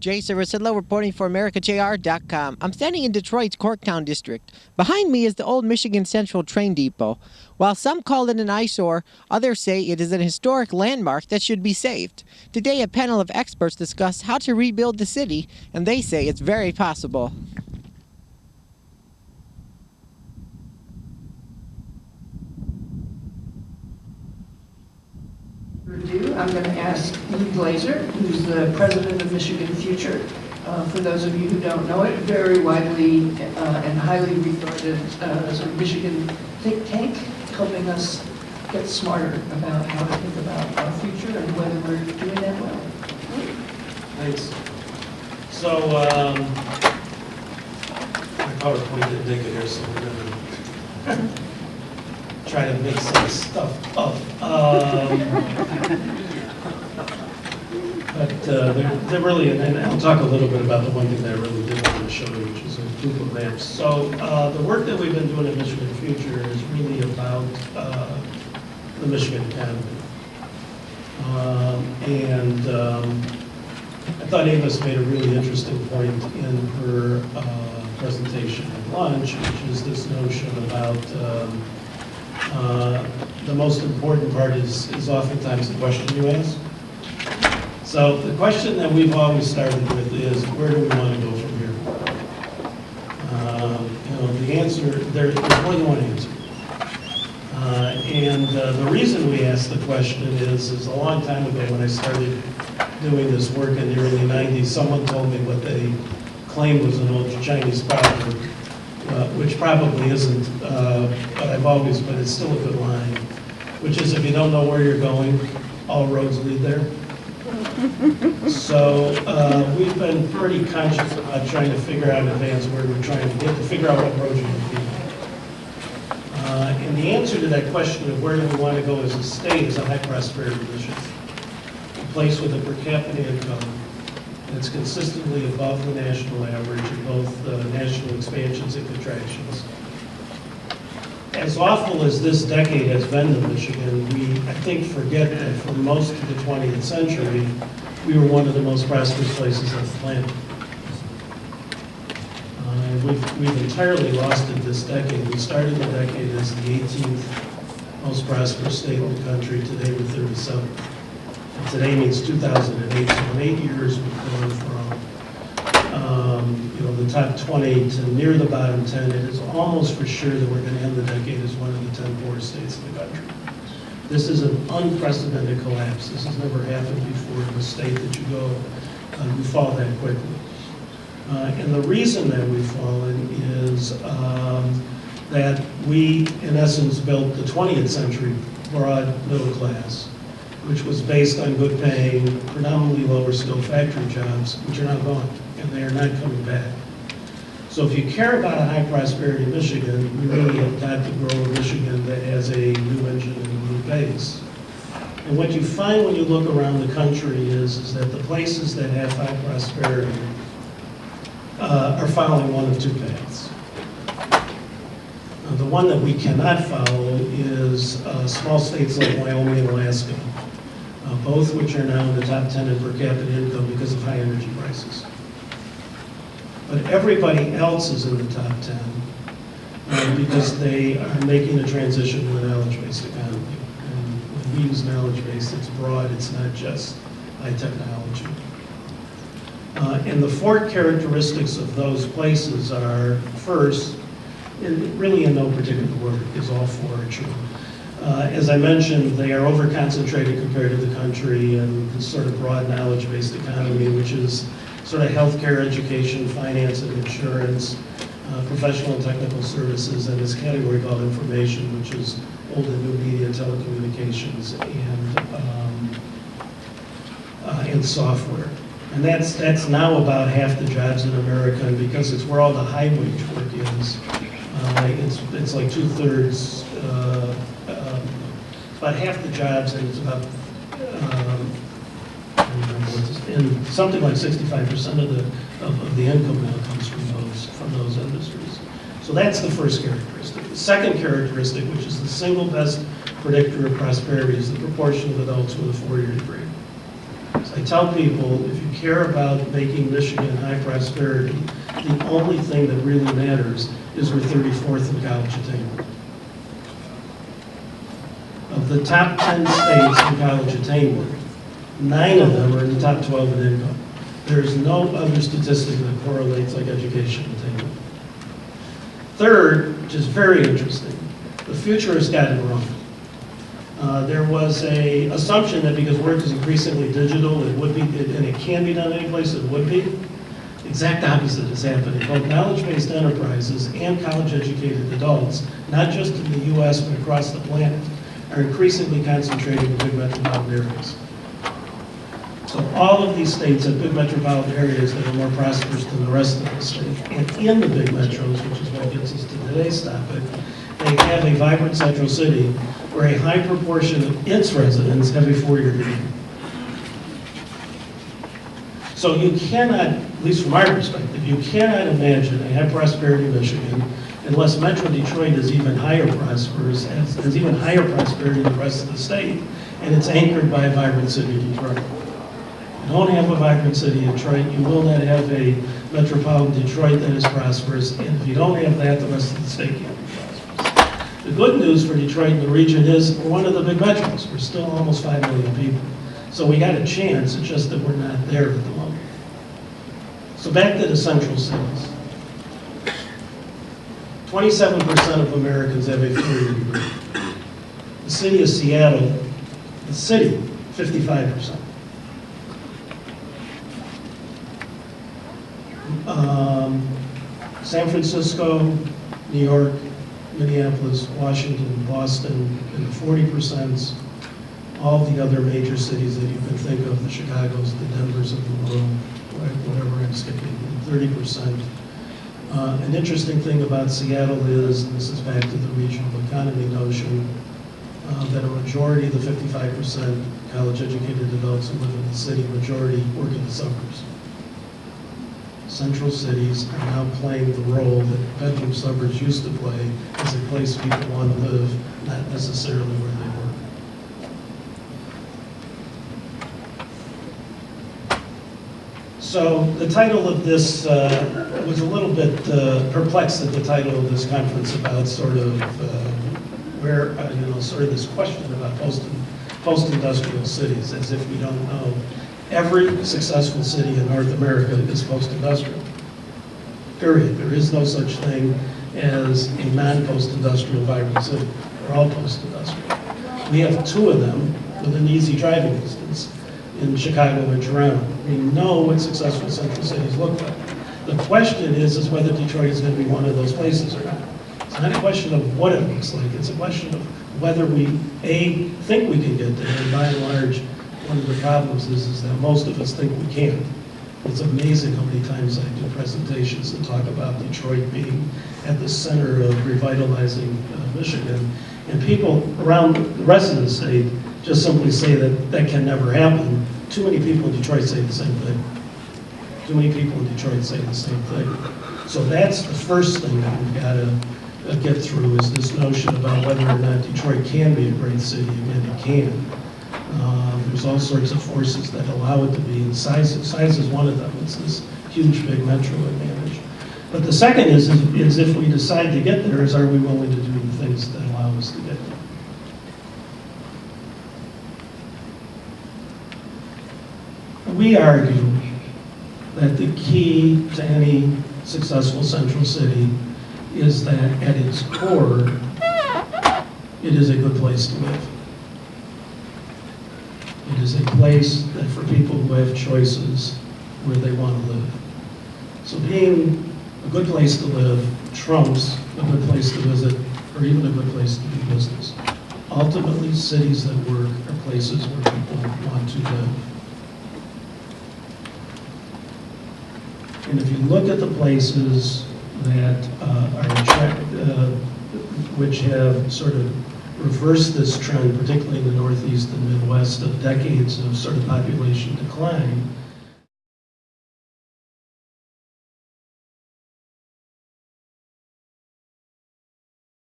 Rzucidlo reporting for AmericaJR.com. I'm standing in Detroit's Corktown district. Behind me is the old Michigan Central train depot. While some call it an eyesore, others say it is an historic landmark that should be saved. Today, a panel of experts discuss how to rebuild the city, and they say it's very possible. I'm going to ask Louise Glazer, who's the president of Michigan Future. For those of you who don't know it, very widely and highly regarded as a Michigan think tank, helping us get smarter about how to think about our future and whether we're doing that well. Thanks. So, my PowerPoint didn't make it here, so we're going to try to make some stuff up. But they're really, and I'll talk a little bit about the one thing that I really did want to show you, which is a group of maps. So the work that we've been doing at Michigan Future is really about the Michigan economy. I thought Avis made a really interesting point in her presentation at lunch, which is this notion about the most important part is oftentimes the question you ask. So the question that we've always started with is, where do we want to go from here? The answer, there's only one answer. The reason we ask the question is a long time ago when I started doing this work in the early 90s, someone told me what they claimed was an old Chinese proverb, which probably isn't, but it's still a good line, which is if you don't know where you're going, all roads lead there. So we've been pretty conscious about trying to figure out in advance where we're trying to get to figure out what roads you're going to be on. And the answer to that question of where do we want to go as a state is a high prosperity mission. A place with a per capita income that's consistently above the national average in both national expansions and contractions. As awful as this decade has been to Michigan, we, I think, forget that for most of the 20th century, we were one of the most prosperous places on the planet. We've entirely lost it this decade. We started the decade as the 18th most prosperous state in the country. Today we're 37th. And today means 2008. So in 8 years, we've gone from the top 20 to near the bottom 10. It is almost for sure that we're going to end the decade as one of the 10 poorest states in the country. This is an unprecedented collapse. This has never happened before in a state that you fall that quickly. And the reason that we've fallen is that we, in essence, built the 20th century broad middle class, which was based on good paying, predominantly lower skill factory jobs, which are now gone, and they are not coming back. So if you care about a high prosperity Michigan, we really have got to grow a Michigan that has a new engine and a new base. And what you find when you look around the country is that the places that have high prosperity are following one of two paths. The one that we cannot follow is small states like Wyoming and Alaska, both which are now in the top 10 in per capita income because of high energy prices. But everybody else is in the top 10 because they are making a transition to a knowledge-based economy. And when we use knowledge-based, it's broad, it's not just high technology. And the four characteristics of those places are, first, really in no particular order, because all four are true. As I mentioned, they are over-concentrated compared to the country and the sort of broad knowledge-based economy, which is sort of healthcare, education, finance and insurance, professional and technical services, and this category called information, which is old and new media, telecommunications, and software. And that's now about half the jobs in America, and because it's where all the high wage work is, it's like 2/3, about half the jobs, and it's about and something like 65% of the income now comes from those industries. So that's the first characteristic. The second characteristic, which is the single best predictor of prosperity, is the proportion of adults with a 4-year degree. So I tell people, if you care about making Michigan high prosperity, the only thing that really matters is we're 34th in college attainment. Of the top 10 states in college attainment, 9 of them are in the top 12 in income. There's no other statistic that correlates like education attainment. Third, which is very interesting, the futurists got it wrong. There was an assumption that because work is increasingly digital, it would be, and it can be done any place, it would be. Exact opposite is happening. Both knowledge-based enterprises and college-educated adults, not just in the US but across the planet, are increasingly concentrated in big metropolitan areas. So all of these states have big metropolitan areas that are more prosperous than the rest of the state. And in the big metros, which is what gets us to today's topic, they have a vibrant central city where a high proportion of its residents have a 4-year degree. So you cannot, at least from our perspective, you cannot imagine a high prosperity Michigan unless Metro Detroit is even higher prosperous, has even higher prosperity than the rest of the state, and it's anchored by a vibrant city of Detroit. You don't have a vibrant city of Detroit, you will not have a metropolitan Detroit that is prosperous, and if you don't have that, the rest of the state can't be prosperous. The good news for Detroit and the region is we're one of the big metros. We're still almost 5 million people. So we got a chance, it's just that we're not there at the moment. So back to the central cities. 27% of Americans have a 4-year degree. The city of Seattle, the city, 55%. San Francisco, New York, Minneapolis, Washington, Boston, in the 40%. All the other major cities that you can think of, the Chicagos, the Denvers of the world, whatever I'm skipping, 30%. An interesting thing about Seattle is, and this is back to the regional economy notion, that a majority of the 55% college-educated adults who live in the city, majority work in the suburbs. Central cities are now playing the role that bedroom suburbs used to play as a place people want to live, not necessarily where they work. So the title of this was a little bit perplexed at the title of this conference about sort of where, sort of this question about post-industrial cities, as if we don't know. Every successful city in North America is post-industrial, period. There is no such thing as a non-post-industrial vibrant city. They're all post-industrial. We have 2 of them within easy driving distance in Chicago and Toronto. We know what successful central cities look like. The question is whether Detroit is going to be one of those places or not. It's not a question of what it looks like. It's a question of whether we, A, think we can get there, and by and large, one of the problems is that most of us think we can't. It's amazing how many times I do presentations that talk about Detroit being at the center of revitalizing Michigan, and people around the rest of the state just simply say that that can never happen. Too many people in Detroit say the same thing. Too many people in Detroit say the same thing. So that's the first thing that we've got to get through, is this notion about whether or not Detroit can be a great city. Again, it can. There's all sorts of forces that allow it to be, and size is one of them. It's this huge, big metro advantage. But the second is if we decide to get there, are we willing to do the things that allow us to get there? We argue that the key to any successful central city is that at its core, it is a good place to live. It is a place that for people who have choices where they want to live. So being a good place to live trumps a good place to visit, or even a good place to do business. Ultimately, cities that work are places where people want to live. And if you look at the places that which have sort of reversed this trend, particularly in the Northeast and Midwest, of decades of sort of population decline,